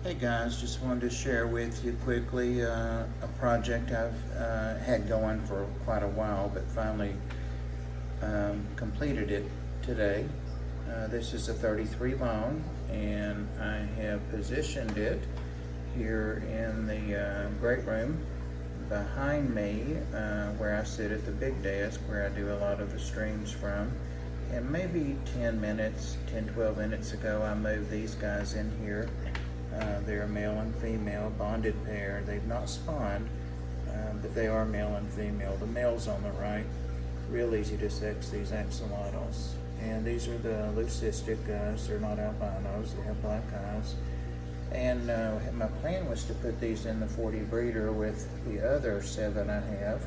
Hey guys, just wanted to share with you quickly a project I've had going for quite a while, but finally completed it today. This is a 33 long, and I have positioned it here in the great room behind me, where I sit at the big desk where I do a lot of the streams from. And maybe 10, 12 minutes ago, I moved these guys in here. They're a male and female bonded pair. They've not spawned, but they are male and female. The male's on the right. Real easy to sex these axolotls. And these are the leucistic guys. They're not albinos. They have black eyes. And my plan was to put these in the 40 breeder with the other 7 I have.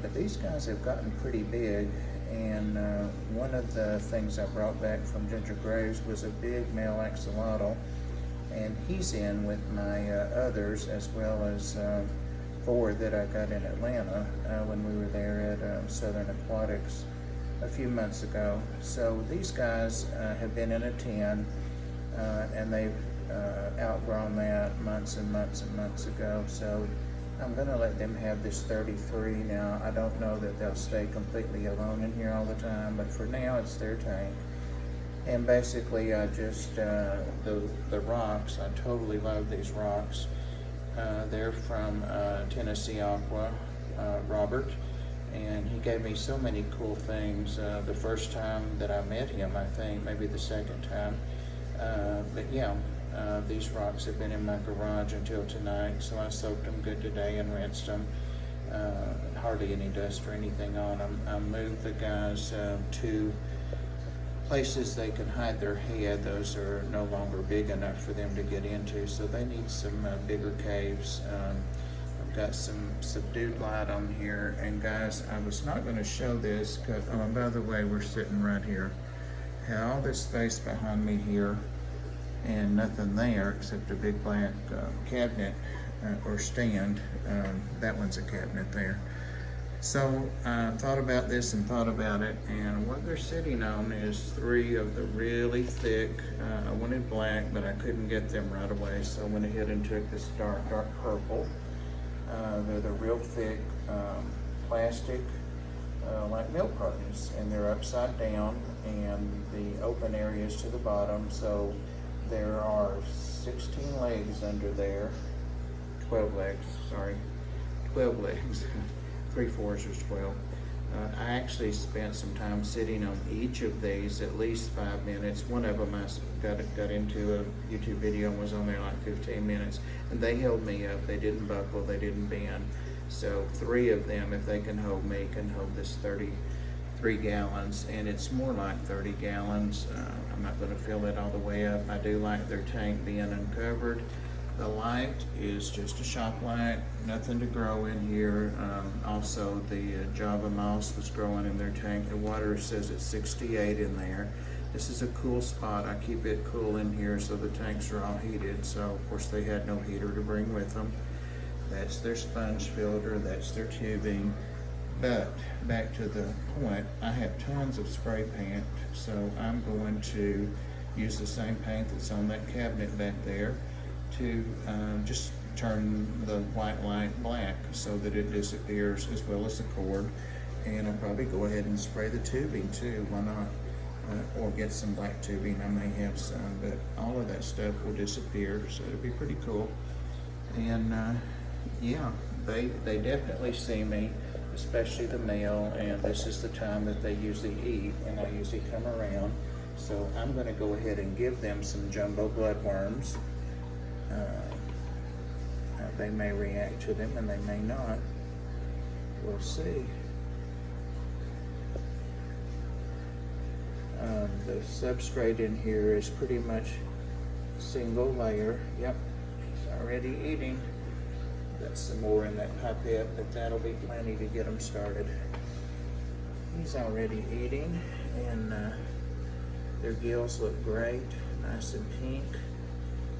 But these guys have gotten pretty big. And one of the things I brought back from Ginger Graves was a big male axolotl. And he's in with my others, as well as 4 that I got in Atlanta when we were there at Southern Aquatics a few months ago. So these guys have been in a 10, and they've outgrown that months and months and months ago. So I'm going to let them have this 33 now. I don't know that they'll stay completely alone in here all the time, but for now it's their tank. And basically I just, the rocks, I totally love these rocks. They're from Tennessee Aqua, Robert, and he gave me so many cool things the first time that I met him, I think, maybe the second time. But yeah, these rocks have been in my garage until tonight, so I soaked them good today and rinsed them. Hardly any dust or anything on them. I moved the guys to places they can hide their head. Those are no longer big enough for them to get into, so they need some bigger caves. I've got some subdued light on here, and guys, I was not going to show this because, oh, by the way, we're sitting right here. Had all this space behind me here and nothing there except a big black cabinet or stand. That one's a cabinet there. So I thought about this and thought about it, and what they're sitting on is 3 of the really thick, I wanted black, but I couldn't get them right away, so I went ahead and took this dark purple. They're the real thick plastic, like milk cartons, and they're upside down, and the open areas to the bottom, so there are 16 legs under there, 12 legs, sorry, 12 legs. 3/4 is 12. I actually spent some time sitting on each of these, at least 5 minutes. One of them I got into a YouTube video and was on there like 15 minutes, and they held me up. They didn't buckle, they didn't bend. So 3 of them, if they can hold me, can hold this 33 gallons, and it's more like 30 gallons. I'm not going to fill it all the way up. I do like their tank being uncovered. The light is just a shop light, nothing to grow in here. Also, the Java moss was growing in their tank. The water says it's 68 in there. This is a cool spot. I keep it cool in here so the tanks are all heated. So, of course, they had no heater to bring with them. That's their sponge filter, that's their tubing. But back to the point, I have tons of spray paint, so I'm going to use the same paint that's on that cabinet back there to just turn the white light black so that it disappears, as well as the cord. And I'll probably go ahead and spray the tubing too, why not? Or get some black tubing, I may have some, but all of that stuff will disappear, so it'll be pretty cool. And yeah, they definitely see me, especially the male, and this is the time that they usually eat, and I usually come around. So I'm gonna go ahead and give them some jumbo bloodworms. They may react to them and they may not. We'll see. The substrate in here is pretty much single layer. Yep, he's already eating. Got some more in that pipette, but that'll be plenty to get him started. He's already eating, and their gills look great, nice and pink.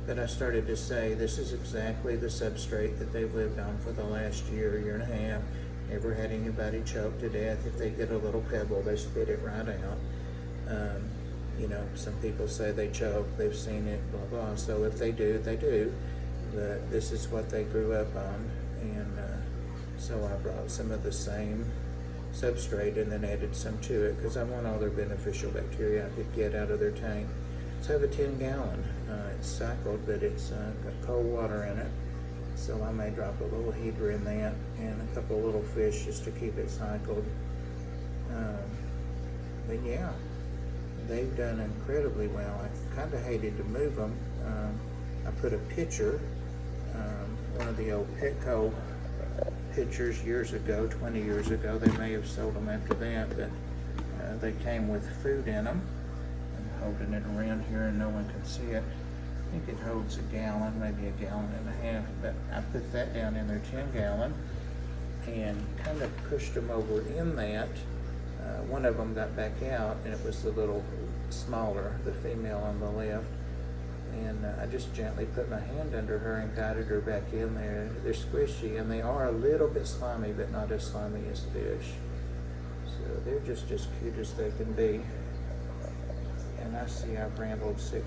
But I started to say, this is exactly the substrate that they've lived on for the last year and a half. Never had anybody choke to death. If they get a little pebble, they spit it right out. You know, some people say they choke, they've seen it, blah, blah. So if they do, they do. But this is what they grew up on. And so I brought some of the same substrate and then added some to it because I want all their beneficial bacteria I could get out of their tank. So I have a 10-gallon. It's cycled, but it's got cold water in it. So I may drop a little heater in that and a couple little fish just to keep it cycled. But yeah, they've done incredibly well. I kind of hated to move them. I put a pitcher, one of the old Petco pitchers years ago, 20 years ago. They may have sold them after that, but they came with food in them. I'm holding it around here and no one can see it. I think it holds a gallon, maybe a gallon and a half, but I put that down in their 10-gallon and kind of pushed them over in that. One of them got back out and it was the little smaller, the female on the left. And I just gently put my hand under her and guided her back in there. They're squishy and they are a little bit slimy, but not as slimy as fish. So they're just as cute as they can be. And I see I've rambled 6